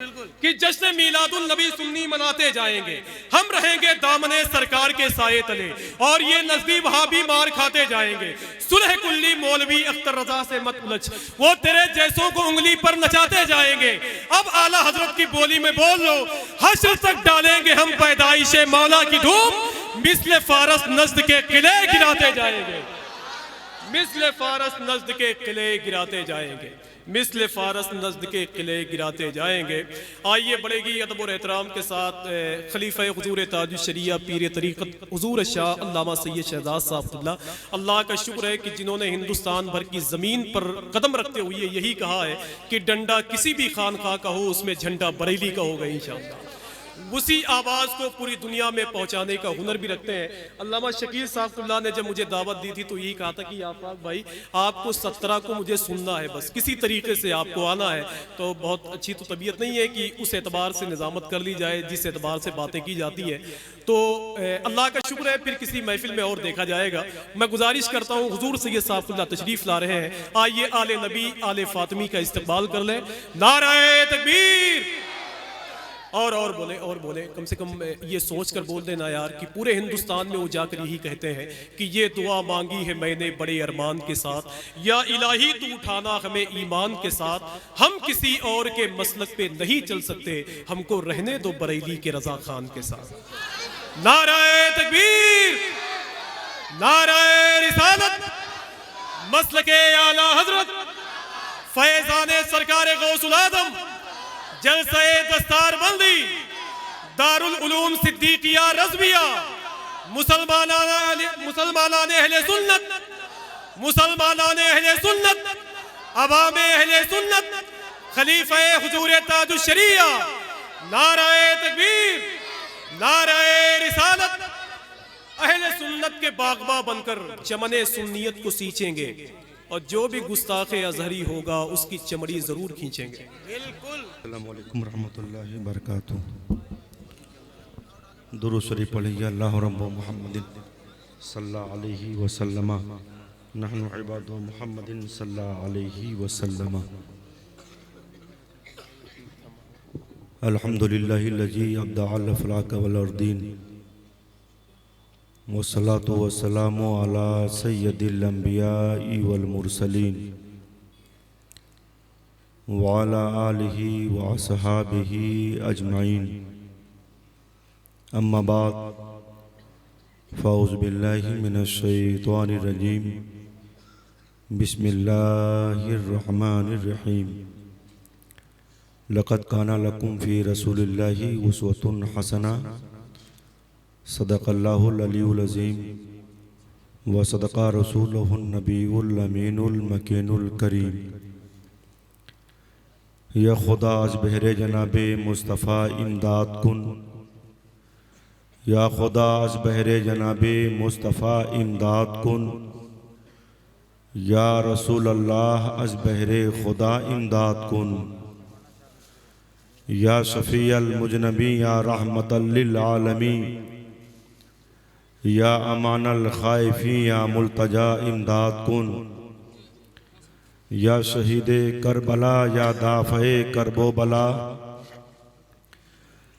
کہ جشن میلاد النبی سنی مناتے جائیں گے، ہم رہیں گے دامن سرکار کے سائے تلے، اور یہ نزدی وہابی مار کھاتے جائیں گے۔ صلح کلی مولوی اختر رضا سے مت الجھ، وہ تیرے جیسوں کو انگلی پر نچاتے جائیں گے۔ اب اعلیٰ حضرت کی بولی میں بول لو، حشر تک ڈالیں گے ہم پیدائش مولا کی دھوم، مثل فارس نزد کے قلعے گراتے جائیں گے، مثل فارس نزد کے قلعے گراتے جائیں گے، مثل فارس نزد کے قلعے گراتے جائیں گے۔ آئیے بڑے گی ادب اور احترام کے ساتھ خلیفہ حضور تاج الشریعہ پیر طریقت حضور شاہ علامہ سید شہزاد صاحب اللہ کا شکر ہے کہ جنہوں نے ہندوستان بھر کی زمین پر قدم رکھتے ہوئے یہی کہا ہے کہ ڈنڈا کسی بھی خانقاہ کا ہو، اس میں جھنڈا بریلی کا ہوگا انشاءاللہ۔ اسی آواز کو پوری دنیا میں پہنچانے کا ہنر بھی رکھتے ہیں۔ علامہ شکیل صاحب اللہ نے جب مجھے دعوت دی تھی تو یہی کہا تھا کہ آفاق بھائی آپ کو 17 کو مجھے سننا ہے، بس کسی طریقے سے آپ کو آنا ہے۔ تو بہت اچھی تو طبیعت نہیں ہے کہ اس اعتبار سے نظامت کر لی جائے جس اعتبار سے باتیں کی جاتی ہیں، تو اللہ کا شکر ہے پھر کسی محفل میں اور دیکھا جائے گا۔ میں گزارش کرتا ہوں حضور سید صاحب اللہ تشریف لا رہے ہیں، آئیے آل نبی آل فاطمی کا استقبال کر لیں۔ نعرہ تکبیر! اور بولے کم سے کم یہ سوچ کر بول دینا یار کہ پورے ہندوستان میں وہ جا کر یہی کہتے ہیں کہ یہ دعا مانگی ہے میں نے بڑے ارمان کے ساتھ، یا الہی تو اٹھانا ہمیں ایمان کے ساتھ، ہم کسی اور کے مسلک پہ نہیں چل سکتے، ہم کو رہنے دو بریلی کے رضا خان کے ساتھ۔ نعرہ تکبیر! نعرہ رسالت! مسلک اعلیٰ حضرت فیضان سرکار غوث العظم جلسہ دستار بندی دارالعلوم صدیقیہ رضویہ مسلمانان اہل سنت عوام اہل سنت خلیفہ حضور تاج الشریعہ، نعرہ تکبیر! نعرہ رسالت! اہل سنت کے باغباں بن کر چمن سنیت کو سینچیں گے، اور جو بھی گستاخ ازہری ہوگا اس کی چمڑی ضرور کھینچیں گے۔ بالکل۔ السلام علیکم ورحمۃ اللہ وبرکاتہ۔ درود شریف پڑھیے اللہ رب محمد صلی اللہ علیہ وسلم، نحن عباد محمد صلی اللہ علیہ وسلم۔ الحمدللہ الذی ابدع الافلاک والارضین، والصلاة والسلام علی سید الانبیاء والمرسلین، وعلى آلہ وصحابہ اجمعین، اما بعد فاعوذ باللہ من الشیطان الرجیم، بسم اللہ الرحمن الرحیم۔ لقد کان لکم فی رسول اللہ اسوۃ حسنہ، صدق اللہ العلی العظیم وصدق رسولہ النبی الامین المکین الکریم۔ یا خدا از بہر جناب مصطفیٰ امداد کن، یا خدا از بہر جناب مصطفیٰ امداد کن، یا رسول اللہ از بہر خدا امداد کن، یا شفیع المجنبی یا رحمت للعالمین، یا امان الخائفین یا ملتجا امداد کن، یا شہید کربلا یا دافع کرب و بلا،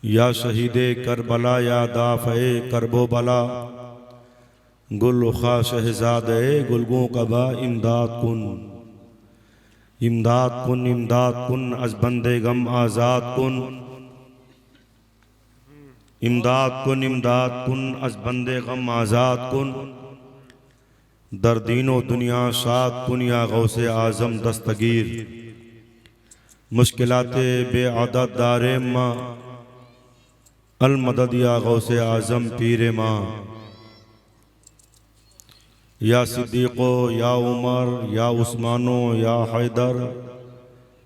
یا شہید کربلا یا دافع کرب و بلا، گل خواہ شہزاد گلگوں قبا امداد کن، امداد کن امداد کن از بند غم آزاد کن، امداد کن امداد کن از بند غم آزاد کن، در دین و دنیا شاد کن یا غوث اعظم دستگیر، مشکلات بے عدد دار ماں، المدد یا غوث اعظم پیر ماں، یا صدیقو یا عمر یا عثمانو یا حیدر،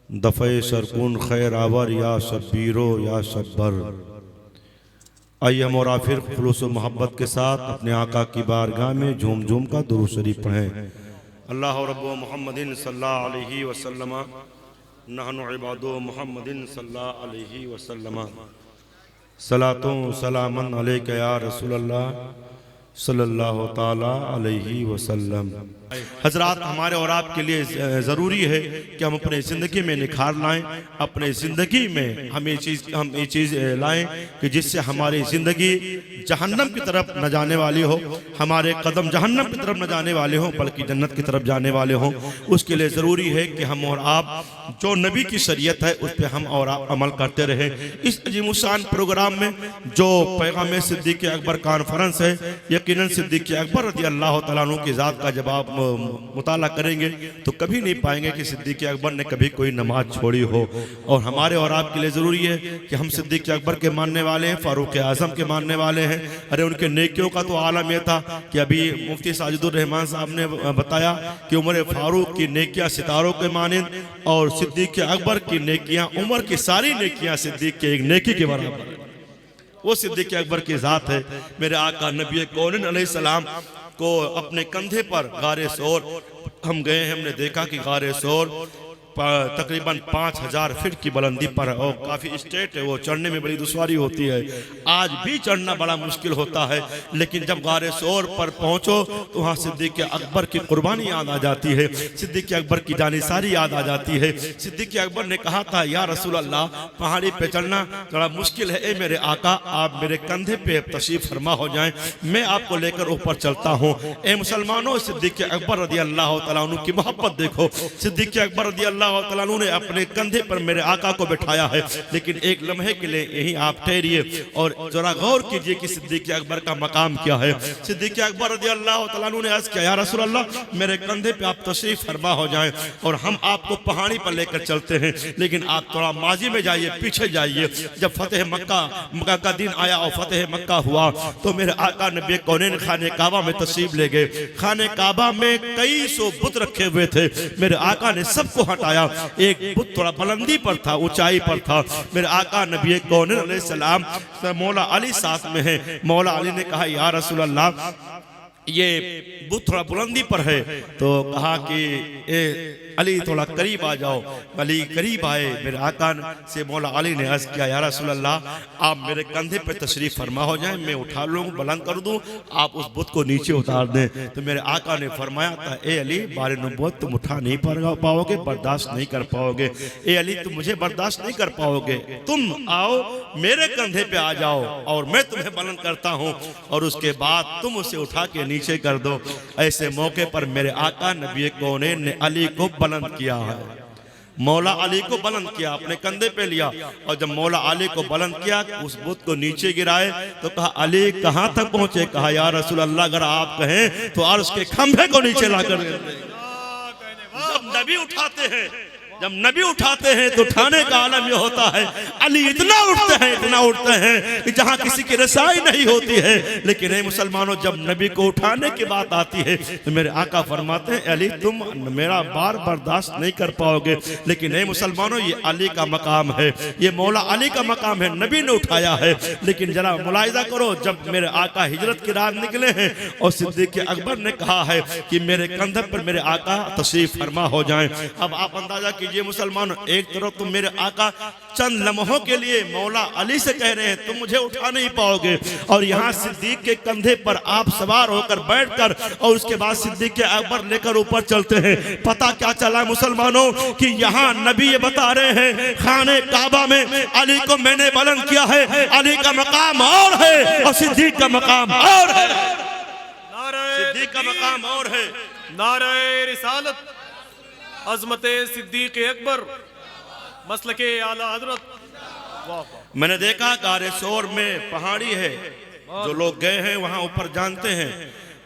دفع شرکن خیر آور یا شبیرو یا شبر۔ آئیے مرافر خلوص و محبت کے ساتھ اپنے آقا کی بارگاہ میں جھوم جھوم کا درود شریف پڑھیں۔ اللہ رب محمد صلی اللہ علیہ وسلم، نحن عباد محمد صلی اللہ علیہ وسلم، صلاۃ سلاما علیک یا رسول اللہ صلی اللہ تعالی علیہ وسلم۔ حضرات ہمارے اور آپ کے لیے ضروری ہے کہ ہم اپنے زندگی میں نکھار لائیں، اپنے زندگی میں ہم یہ چیز لائیں کہ جس سے ہماری زندگی جہنم کی طرف نہ جانے والی ہو، ہمارے قدم جہنم کی طرف نہ جانے والے ہوں بلکہ جنت کی طرف جانے والے ہوں۔ اس کے لیے ضروری ہے کہ ہم اور آپ جو نبی کی شریعت ہے اس پہ ہم اور آپ عمل کرتے رہیں۔ اس عظیم الشان پروگرام میں جو پیغام صدیق اکبر کانفرنس ہے، یقیناً صدیق اکبر رضی اللہ تعالیٰ عنہ کی ذات کا جب آپ مطالعہ کریں گے تو کبھی نہیں پائیں گے کہ صدیق اکبر نے کبھی کوئی نماز چھوڑی ہو۔ اور ہمارے اور آپ کے لیے ضروری ہے کہ ہم صدیق اکبر کے ماننے والے ہیں، فاروق اعظم کے ماننے والے ہیں۔ ارے ان کے نیکیوں کا تو عالم یہ تھا کہ ابھی مفتی ساجد الرحمان صاحب نے بتایا کہ عمر فاروق کی نیکیاں ستاروں کے مانند اور صدیق اکبر کی نیکیاں، عمر کی ساری نیکیاں صدیق کے ایک نیکی کے برابر ہے۔ وہ صدیق اکبر کی ذات ہے۔ میرے آقا نبی کونین علیہ السلام کو اپنے کندھے پر غار ثور ہم گئے ہیں، ہم نے دیکھا کہ غار ثور تقریباً 5000 فٹ کی بلندی پر ہے اور کافی اسٹیٹ ہے، وہ چڑھنے میں بڑی دشواری ہوتی ہے۔ آج بھی چڑھنا بڑا مشکل ہوتا ہے، لیکن جب غار ثور پر پہنچو تو وہاں صدیق اکبر کی قربانی یاد آ جاتی ہے، صدیق اکبر کی جانثاری یاد آ جاتی ہے۔ صدیق اکبر نے کہا تھا یا رسول اللہ پہاڑی پہ چڑھنا بڑا مشکل ہے، اے میرے آقا آپ میرے کندھے پہ تشریف فرما ہو جائیں، میں آپ کو لے کر اوپر چلتا ہوں۔ اے مسلمانوں، صدیق اکبر رضی اللہ تعالیٰ عنہ کی محبت دیکھو۔ صدیق اکبر رضی اللہ تعالیٰ عنہ نے اپنے کندھے پر میرے آقا کو بٹھایا ہے، لیکن ایک لمحے کے لیے یہی آپ ٹھہریے اور ذرا غور کیجئے کہ صدیق اکبر کا مقام کیا ہے۔ صدیق اکبر رضی اللہ تعالیٰ عنہ نے عرض کیا یا رسول اللہ میرے کندھے پہ آپ تشریف فرما ہو جائیں اور ہم آپ کو پہاڑی پر لے کر چلتے ہیں، لیکن آپ تھوڑا ماضی میں جائیے، پیچھے جائیے۔ جب فتح مکہ کا دن آیا اور فتح مکہ ہوا تو میرے آقا نبی کونین خانہ کعبہ میں تشریف لے گئے۔ خانہ کعبہ میں کئی سو بت رکھے ہوئے تھے، میرے آقا نے سب کو ہٹایا۔ ایک بت تھوڑا بلندی پر تھا، اونچائی پر تھا۔ میرے آقا نبی کونین علیہ السلام مولا علی ساتھ میں ہیں۔ مولا علی نے کہا یا رسول اللہ یہ بت تھوڑا بلندی پر ہے، تو کہا کہ اے علی تھوڑا قریب آ جاؤ۔ علی قریب آئے، میرے آقا سے مولا علی نے عرض کیا یا رسول اللہ آپ میرے کندھے پہ تشریف فرما ہو جائیں، میں اٹھا لوں بلند کر دوں، آپ اس بت کو نیچے اتار دیں۔ تو میرے آقا نے فرمایا تھا اے علی بار نبوت تم اٹھا نہیں پاؤ گے، برداشت نہیں کر پاؤ گے۔ اے علی تم مجھے برداشت نہیں کر پاؤ گے، تم آؤ میرے کندھے پہ آ جاؤ اور میں تمہیں بلند کرتا ہوں اور اس کے بعد تم اسے اٹھا کے نیچے کر دو۔ ایسے موقع پر میرے آقا نبی کونین نے علی کو بلند کیا ہے، مولا علی کو بلند کیا، اپنے کندھے پہ لیا، اور جب مولا علی کو بلند کیا اس بت کو نیچے گرائے تو کہا علی کہاں تک پہنچے؟ کہا یا رسول اللہ اگر آپ کہیں تو عرش کے کھمبے کو نیچے لا کر دیں۔ جب نبی اٹھاتے ہیں تو اٹھانے کا عالم یہ ہوتا ہے، علی اتنا اٹھتے ہیں کہ جہاں کسی کی رسائی نہیں ہوتی ہے۔ لیکن اے مسلمانوں جب نبی کو اٹھانے کی بات آتی ہے تو میرے آقا فرماتے ہیں علی تم میرا بار برداشت نہیں کر پاؤ گے، لیکن اے مسلمانوں یہ علی کا مقام ہے، یہ مولا علی کا مقام ہے، نبی نے اٹھایا ہے۔ لیکن ذرا ملاحظہ کرو جب میرے آقا ہجرت کی راہ نکلے ہیں اور صدیق اکبر نے کہا ہے کہ میرے کندھے پر میرے آقا تشریف فرما ہو جائیں، اب آپ اندازہ کیجئے مسلمانوں ایک طرف تم میرے آقا چند لمحوں کے لیے مولا علی سے کہہ رہے ہیں تم مجھے اٹھا نہیں پاؤ گے، اور یہاں صدیق کے کندھے پر آپ سوار ہو کر بیٹھ کر اور اس کے بعد صدیق اکبر لے کر اوپر چلتے ہیں۔ پتہ کیا چلا ہے مسلمانوں کہ یہاں نبی یہ بتا رہے ہیں خانہ کعبہ میں علی کو میں نے بلند کیا ہے، علی کا مقام اور ہے اور صدیق کا مقام اور ہے، صدیق کا مقام اور ہے۔ نعرہ رسالت، عظمت صدیق اکبر، مسلک اعلیٰ حضرت۔ میں نے دیکھا غار ثور میں پہاڑی ہے، جو لوگ گئے ہیں وہاں اوپر جانتے ہیں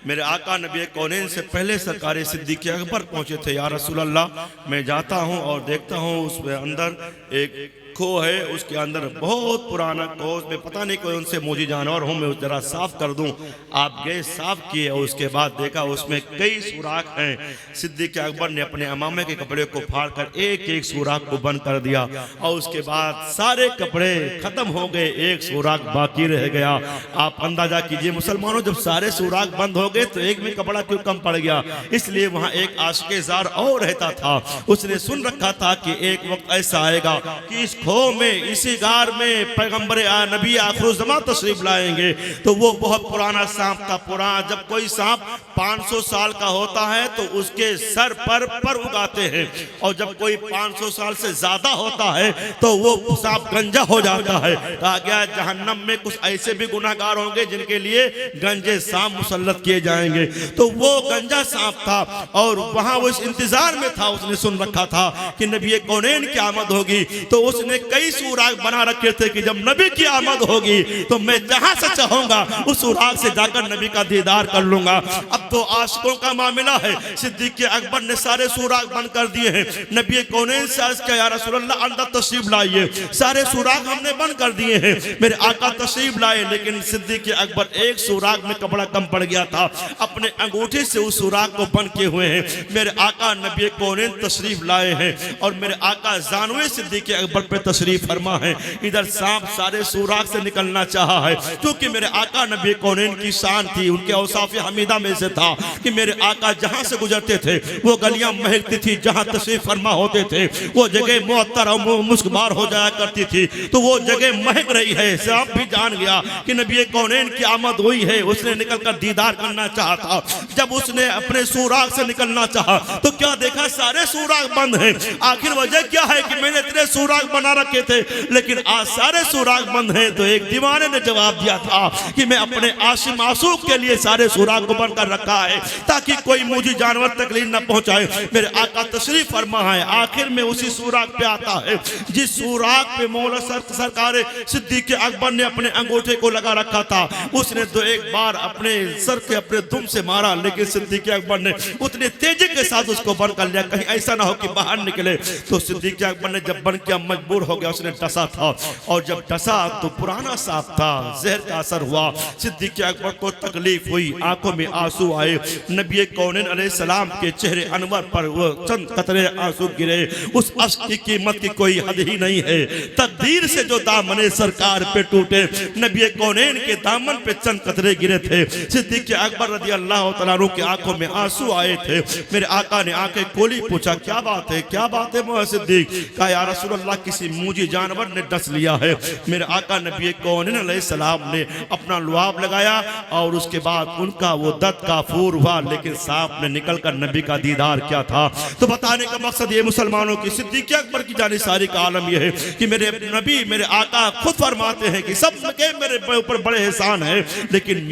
میرے آقا نبی کونین سے پہلے سرکار صدیق اکبر پہنچے تھے۔ یا رسول اللہ میں جاتا ہوں اور دیکھتا ہوں اس میں اندر ایک کھو ہے، اس کے اندر بہت پرانا کھو، اس میں پتہ نہیں کوئی ان سے موجی جانور ہوں، میں ذرا صاف کر دوں۔ آپ گئے صاف کیے اور اس کے بعد دیکھا اس میں کئی سوراخ ہیں۔ صدیق اکبر نے اپنے امامے کے کپڑے کو پھاڑ کر ایک ایک سوراخ کو بند کر دیا اور اس کے بعد سارے کپڑے ختم ہو گئے، ایک سوراخ باقی رہ گیا۔ آپ اندازہ کیجئے مسلمانوں جب سارے سوراخ بند ہو گئے تو ایک میں کپڑا کیوں کم پڑ گیا؟ اس لیے وہاں ایک عاشق زار اور رہتا تھا، اس نے سن رکھا تھا کہ ایک وقت ایسا آئے گا کہ اس کھو میں اسی غار میں پیغمبر نبی آخرالزماں تشریف لائیں گے تو وہ بہت پرانا سانپ تھا. پرانا جب کوئی سانپ 500 سال کا ہوتا ہے تو اس کے سر پر اگاتے ہیں, اور جب کوئی 500 سال سے زیادہ ہوتا ہے تو وہ سانپ گنجا ہو جاتا ہے. کہا گیا جہنم میں کچھ ایسے بھی گناہگار ہوں گے جن کے لیے گنجے سانپ مسلط کیے جائیں گے. تو وہ گنجا سانپ تھا اور وہاں وہ اس انتظار میں تھا. اس نے سن رکھا تھا کہ نبی کونین کی آمد ہوگی, تو اس نے کئی سوراخ بنا رکھے تھے کہ جب نبی کی آمد ہوگی تو میں جہاں سے چاہوں گا اس سوراخ سے جا کر نبی کا دیدار کر لوں گا. اب تو عاشقوں کا معاملہ ہے. صدیق اکبر نے سارے سوراخ بند کر دیے ہیں. نبی کونین سے عرض کیا یا رسول اللہ اندر تشریف لائیے. سارے سوراخ ہم نے بند کر دیے ہیں, میرے آقا تشریف لائے. لیکن صدیق اکبر ایک سوراخ میں کپڑا کم پڑ گیا تھا, اپنے انگوٹھے سے اس سوراخ کو بند کیے ہوئے ہیں. میرے آقا نبی کونین تشریف لائے ہیں اور میرے آقا زانوے صدیق اکبر پہ تشریف فرما ہے. ادھر سانپ سارے سوراخ سے نکلنا چاہا ہے, کیونکہ میرے آقا نبی کونین کی شان تھی, ان کے اوصاف حمیدہ میں سے تھا کہ میرے آقا جہاں سے گزرتے تھے وہ گلیاں مہکتی تھی. جہاں تشریف فرما ہوتے تھے وہ جگہ معطر اور مسکبار ہو جایا کرتی تھی, تو وہ جگہ مہک رہی ہے. سانپ بھی جان گیا کہ نبی کونین کی آمد ہوئی ہے. اس نے نکل کر دیدار کرنا چاہا تھا. جب اس نے اپنے سوراخ سے نکلنا چاہا تو کیا دیکھا سارے سوراخ بند ہیں. آخر وجہ کیا ہے کہ میں نے اتنے سوراخ بنا رکھے تھے لیکن آج سارے سوراخ بند ہیں. تو ایک دیوانے نے جواب دیا تھا کہ میں اپنے عاشق معشوق کے لیے سارے سوراخ کو بند کر رکھا ہے تاکہ کوئی مجھے جانور تکلیف نہ پہنچائے. میرے آقا تشریف فرما ہے. آخر میں اسی سوراخ پہ آتا ہے جس سوراخ پہ مولا سرکار صدیق اکبر نے اپنے انگوٹھے کو لگا رکھا تھا. اس نے تو ایک بار اپنے سر کے اپنے دم سے مارا, لیکن صدیق اکبر نے اتنے تیزی کے ساتھ اس کو بند کر لیا کہیں ایسا نہ ہو کہ باہر نکلے. تو صدیق اکبر نے جب بند کیا مجبور ہو گیا, اس نے ڈسا تھا اور جب ڈسا تو پرانا سانپ تھا, زہر کا اثر ہوا. صدیق اکبر کو تکلیف ہوئی, آنکھوں میں آنسو آئے. نبی کونین علیہ السلام کے چہرے انور پر وہ چند قطرے آنسو گرے. اس عشق کی قیمت کی کوئی حد ہی نہیں ہے. تقدیر سے جو دامن سرکار پہ ٹوٹے, نبی کونین کے دامن پہ چند قطرے گرے تھے. صدیق اکبر رضی اللہ تعالیٰ عنہ کی آنکھوں میں آنسو آئے تھے. میرے آقا نے آنکھیں کھولی, پوچھا کیا بات ہے, کیا بات ہے مولا صدیق؟ کہا یا رسول اللہ کسی موجی جانور نے ڈس لیا ہے. میرے آقا نبی کونین علیہ السلام نے اپنا لعاب لگایا اور اس کے بعد ان کا وہ دت کافور ہوا, لیکن سانپ نے نکل کر نبی کا دیدار کیا تھا. تو بتانے کا مقصد یہ مسلمانوں کی صدیق اکبر کی جانی ساری کا عالم یہ ہے کہ میرے نبی میرے آقا خود فرماتے ہیں کہ سب کے میرے اوپر بڑے احسان ہیں, لیکن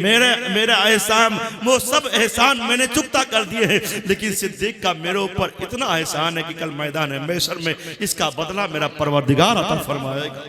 میرا احسان وہ سب احسان میں نے چکتا کر دیے ہیں, لیکن صدیق کا میرے اوپر اتنا احسان ہے کہ کل میدان محشر میں اس کا بدلہ میرا پروردگار عطا فرمائے گا.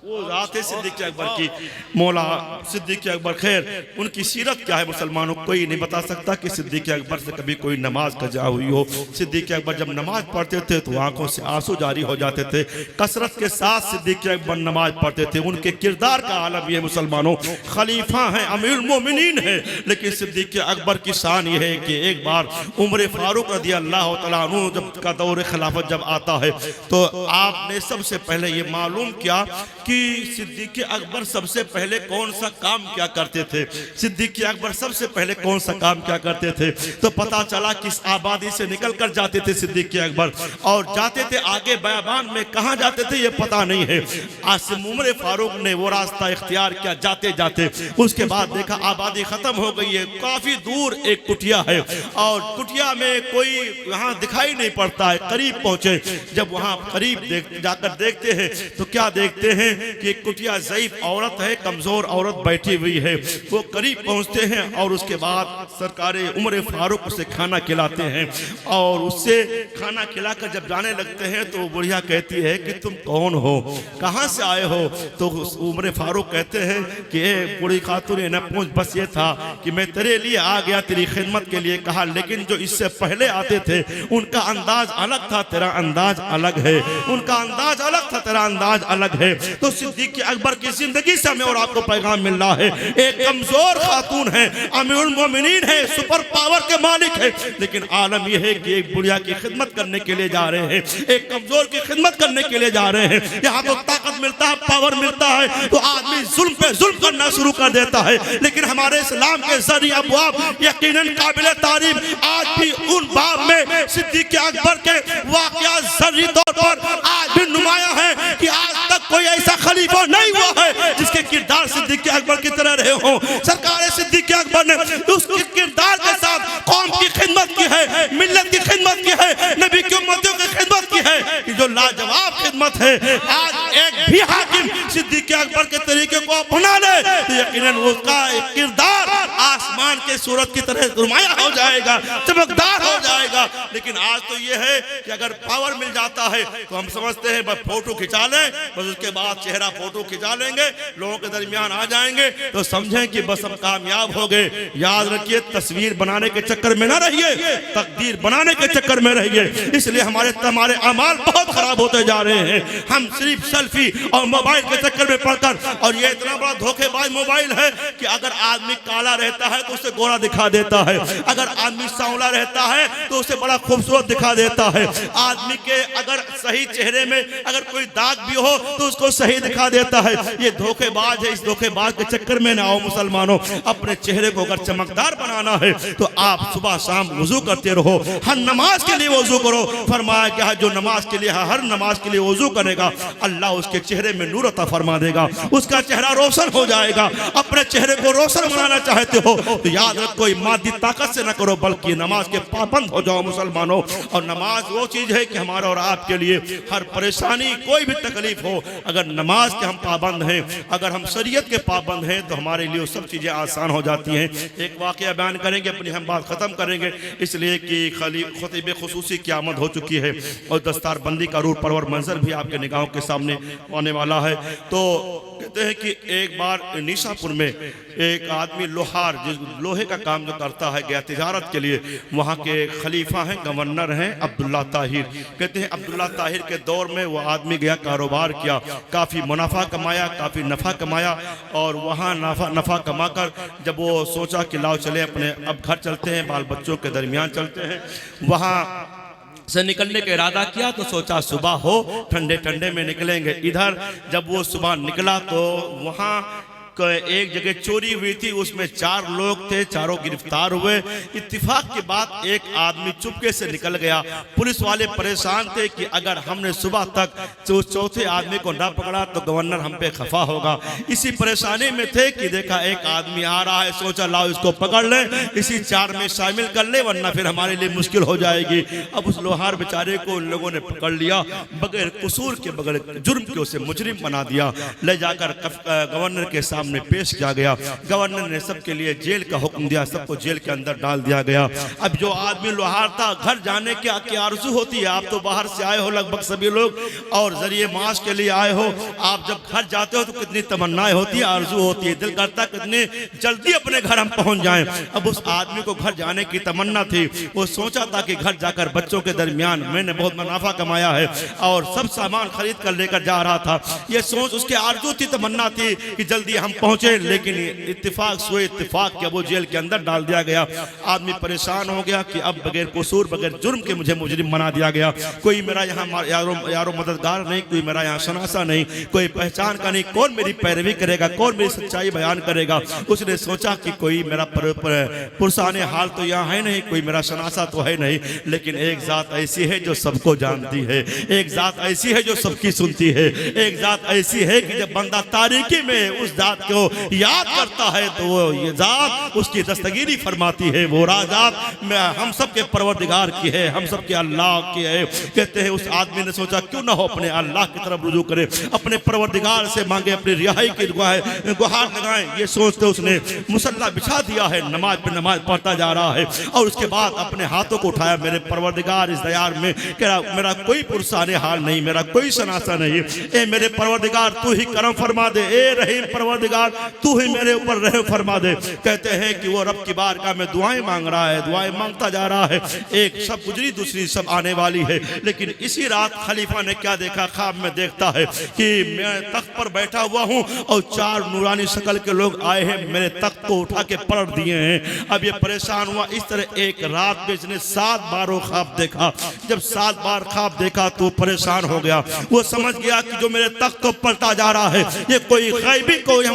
وہ ذات صدیق اکبر کی, مولا صدیق اکبر خیر ان کی سیرت کیا ہے مسلمانوں کوئی نہیں بتا سکتا کہ صدیق اکبر سے کبھی کوئی نماز قضا ہوئی ہو. صدیق اکبر جب نماز پڑھتے تھے تو آنکھوں سے آنسو جاری ہو جاتے تھے. کثرت کے ساتھ صدیق اکبر نماز پڑھتے تھے. ان کے کردار کا عالم یہ مسلمانوں, خلیفہ ہیں, امیر المومنین ہیں, لیکن صدیق اکبر کی شان یہ ہے کہ ایک بار عمر فاروق رضی اللہ تعالیٰ عنہ جب کا دور خلافت جب آتا ہے تو آپ نے سب سے پہلے یہ معلوم کیا کہ صدیق اکبر سب سے پہلے کون سا کام کیا کرتے تھے. صدیق اکبر سب سے پہلے کون سا کام کیا کرتے تھے تو پتا چلا کس آبادی سے نکل کر جاتے تھے صدیق اکبر, اور جاتے تھے آگے بیابان میں کہاں جاتے تھے یہ پتا نہیں ہے. عمر فاروق نے وہ راستہ اختیار کیا جاتے جاتے, اس کے بعد دیکھا آبادی ختم ہو گئی ہے, کافی دور ایک کٹیا ہے اور کٹیا میں کوئی یہاں دکھائی نہیں پڑتا ہے. قریب پہنچے, جب وہاں قریب جا کر دیکھتے ہیں تو کیا دیکھتے ہیں کہ ایک کٹیا ضعیف عورت ہے, کمزور عورت بیٹھی ہوئی ہے. وہ قریب پہنچتے ہیں اور اس کے بعد سرکار عمر فاروق اسے کھانا کھلاتے ہیں, اور اس سے کھانا کھلا کر جب جانے لگتے ہیں تو بڑھیا کہتی ہے کہ تم کون ہو, کہاں سے آئے ہو؟ تو عمر فاروق کہتے ہیں کہ اے بڑی خاتون نہ پوچھ, بس یہ تھا کہ میں تیرے لیے آ گیا, تیری خدمت کے لیے. کہا لیکن جو اس سے پہلے آتے تھے ان کا انداز الگ تھا, تیرا انداز الگ ہے. ان کا انداز الگ تھا, تیرا انداز الگ ہے. تو صدیق اکبر کی زندگی سے ہمیں اور آپ کو پیغام مل رہا ہے, ایک کمزور خاتون ہے, امیر المومنین ہے, سپر پاور کے مالک ہے, لیکن عالم یہ ہے کہ ایک بڑھیا کی خدمت کرنے کے لیے جا رہے ہیں, ایک کمزور کی خدمت کرنے کے لیے جا رہے ہیں. یہاں تو طاقت ملتا ہے, پاور ملتا ہے تو آدمی ظلم پہ ظلم کرنا شروع کر دیتا ہے, لیکن ہمارے اسلام کے ذریعہ ابواب یقیناً قابل تعریف آج بھی ان باب میں صدیق اکبر کے واقعات ذری طور پر آج بھی نمایاں ہیں کہ آج کوئی ایسا خلیفہ نہیں ہوا ہے جس کے کردار صدیق اکبر کی طرح رہے ہوں. سرکار صدیق اکبر نے اس کے کردار کے ساتھ قوم کی خدمت کی ہے, ملت کی خدمت کی ہے, نبی کی امتوں کی خدمت کی ہے, یہ جو لاجواب خدمت ہے. آج ایک بھی حاکم صدیق اکبر کے طریقے کو اپنا لے تو یقیناً اس کا کردار آسمان کے سورج کی طرح نمایاں ہو جائے گا, چمکدار ہو جائے گا. لیکن آج تو یہ ہے کہ اگر پاور مل جاتا ہے تو ہم سمجھتے ہیں بس فوٹو کھچا لیں, بس اس کے بعد چہرہ فوٹو کھچا لیں گے, لوگوں کے درمیان آ جائیں گے تو سمجھیں کہ بس ہم کامیاب ہو گئے. یاد رکھیے, تصویر بنانے کے چکر میں نہ رہیے, تقدیر بنانے کے چکر میں رہیے. اس لیے ہمارے اعمال بہت خراب ہوتے جا رہے ہیں. ہم صرف سیلفی اور موبائل کے چکر میں پڑ کر, اور یہ اتنا بڑا دھوکے باز موبائل ہے کہ اگر آدمی کالا رہتا ہے تو اسے گورا دکھا دیتا ہے, اگر آدمی سانولا رہتا ہے تو اسے بڑا خوبصورت دکھا دیتا ہے, آدمی کے اگر صحیح چہرے میں اگر کوئی داغ بھی ہو تو اس کو صحیح دکھا دیتا ہے. یہ دھوکے باز ہے. اس دھوکے باز کے چکر میں نہ آؤ مسلمانوں. اپنے چہرے کو اگر چمکدار بنانا ہے تو آپ صبح شام وضو کرتے رہو, ہر نماز کے لیے وضو کرو. فرمایا کہ جو نماز کے لیے ہر نماز کے لیے وضو کرے گا اللہ اس کے چہرے میں نور عطا فرما دے گا, اس کا چہرہ روشن ہو جائے گا. اپنے چہرے کو روشن بنانا چاہتے ہو تو یاد رکھو کوئی مادی طاقت سے نہ کرو بلکہ نماز کے پابند ہو جاؤ مسلمانوں. اور نماز وہ چیز ہے کہ ہمارا اور آپ کے لیے ہر پریشانی کوئی بھی تکلیف ہو, اگر نماز کے ہم پابند ہیں, اگر ہم شریعت کے پابند ہیں تو ہمارے لیے سب چیزیں آسان ہو جاتی ہیں. ایک واقعہ بیان کریں گے, اپنی ہم بات ختم کریں گے, اس لیے کہ خطیب خصوصی کی آمد ہو چکی ہے اور دستار بندی کا روح پرور منظر بھی آپ کے نگاہوں کے سامنے آنے والا ہے. تو کہتے ہیں کہ ایک بار نیشا پور میں ایک آدمی لوہار, جس لوہے کا کام جو کرتا ہے, گیا تجارت کے لیے. وہاں کے خلیفہ ہیں, گورنر ہیں عبداللہ طاہر. کہتے ہیں عبداللہ طاہر کے دور میں وہ آدمی گیا, کاروبار کیا, کافی منافع کمایا, کافی نفع کمایا, اور وہاں نفع کما کر جب وہ سوچا کہ لاؤ چلے اپنے اب گھر چلتے ہیں, بال بچوں کے درمیان چلتے ہیں, وہاں سے نکلنے کا ارادہ کیا تو سوچا صبح ہو, ٹھنڈے ٹھنڈے میں نکلیں گے. ادھر جب وہ صبح نکلا تو وہاں ایک جگہ چوری ہوئی تھی, اس میں 4 لوگ تھے, چاروں گرفتار ہوئے. اتفاق کے بعد ایک آدمی چپکے سے نکل گیا. پولیس والے پریشان تھے کہ اگر ہم نے صبح تک چوتھے آدمی کو نہ پکڑا تو گورنر ہم پہ خفا ہوگا. اسی پریشانی میں تھے کہ دیکھا ایک آدمی آ رہا ہے, سوچا لاؤ اس کو پکڑ لیں, اسی 4 میں شامل کر لیں ورنہ پھر ہمارے لیے مشکل ہو جائے گی. اب اس لوہار بیچارے کو ان لوگوں نے پکڑ لیا, بغیر قصور کے, بغیر جرم کے اسے مجرم بنا دیا. لے جا کر گورنر کے سامنے پیش کیا گیا. گورنر نے سب کے لیے جیل کا حکم دیا, سب کو جیل کے اندر ڈال دیا گیا. اب جو آدمی لوہار تھا, گھر جانے کی آرزو ہوتی ہے. آپ تو باہر سے آئے ہو لگ بھگ سبھی لوگ, اور ذریعے معاش کے لیے آئے ہو. آپ جب گھر جاتے ہو تو کتنی تمنائیں ہوتی ہے, آرزو ہوتی ہے, دل کرتا کتنے جلدی اپنے گھر ہم پہنچ جائیں. اب اس آدمی کو گھر جانے کی تمنا تھی. وہ سوچا تھا کہ گھر جا کر بچوں کے درمیان میں نے بہت منافع کمایا ہے اور سب سامان خرید کر لے کر جا رہا تھا. یہ سوچ اس کے آرزو تھی, تمنا تھی کہ جلدی ہم پہنچے. لیکن اتفاق سوئے اتفاق کہ وہ جیل کے اندر ڈال دیا گیا. آدمی پریشان ہو گیا کہ اب بغیر قصور, بغیر جرم کے مجھے مجرم بنا دیا گیا. کوئی میرا یہاں یارو مددگار نہیں, کوئی میرا یہاں شناسہ نہیں, کوئی پہچان کا نہیں, کون میری پیروی کرے گا, کون میری سچائی بیان کرے گا. اس نے سوچا کہ کوئی میرا پرسان حال تو یہاں ہے نہیں, کوئی میرا شناسہ تو ہے نہیں, لیکن ایک ذات ایسی ہے جو سب کو جانتی ہے, ایک ذات ایسی ہے جو سب کی سنتی ہے, ایک ذات ایسی ہے کہ جب بندہ تاریکی میں اس ذات کو یاد کرتا ہے تو وہ یہ ذات اس کی دستگیری فرماتی ہے. وہ ذات ہم سب کے پروردگار کی ہے, ہم سب کے اللہ کی ہے. کہتے ہیں اس آدمی نے سوچا کیوں نہ ہو اپنے اللہ کی طرف رجوع کرے, اپنے پروردگار سے مانگے, اپنی رہائی کی گہار لگائیں. یہ سوچتے اس نے مصلی بچھا دیا ہے, نماز پہ نماز پڑھتا جا رہا ہے, اور اس کے بعد اپنے ہاتھوں کو اٹھایا, میرے پروردگار اس دیار میں میرا کوئی پرسان حال نہیں, میرا کوئی شناسہ نہیں. اے میرے پروردگار تو ہی کرم فرما دے, اے رحیم پروردگار تو ہی میرے اوپر رحم فرما دے. کہتے ہیں کہ وہ رب کی بارگاہ میں دعائیں مانگ رہا ہے, دعائیں مانگتا جا رہا ہے. ایک شب گزری, دوسری شب آنے والی ہے. لیکن اسی رات خلیفہ نے کیا دیکھا, خواب میں دیکھتا ہے کہ میں تخت پر بیٹھا ہوا ہوں اور 4 نورانی شکل کے لوگ آئے ہیں, میرے تخت کو اٹھا کے پلٹ دیے ہیں. اب یہ پریشان ہوا. اس طرح ایک رات میں اس نے 7 بار خواب دیکھا. جب 7 بار خواب دیکھا تو پریشان ہو گیا. وہ سمجھ گیا کہ جو میرے تخت کو پلٹا جا رہا ہے یہ کوئی غیبی کوئی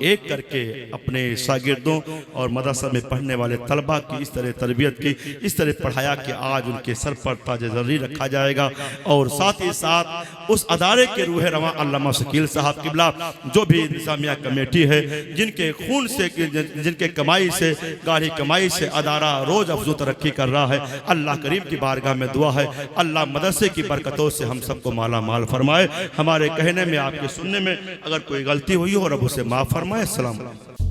ایک کر کے اپنے شاگردوں اور مدرسہ میں پڑھنے والے طلبہ کی اس طرح تربیت کی، اس طرح پڑھایا کہ آج ان کے سر پر تاج زرعی رکھا جائے گا، اور ساتھ ہی ساتھ اس ادارے کے روح رواں علامہ شکیل صاحب قبلہ جو بھی انتظامیہ کمیٹی ہے، جن کے خون سے، جن کے کمائی سے، گاڑی کمائی سے ادارہ روز افزوں ترقی کر رہا ہے، اللہ کریم کی بارگاہ میں دعا ہے اللہ مدرسے کی برکتوں سے ہم سب کو مالا مال فرمائے۔ ہمارے کہنے میں، آپ کے سننے میں اگر کوئی غلطی ہوئی ہو رب اسے معاف فرمائے۔ السلام علیکم۔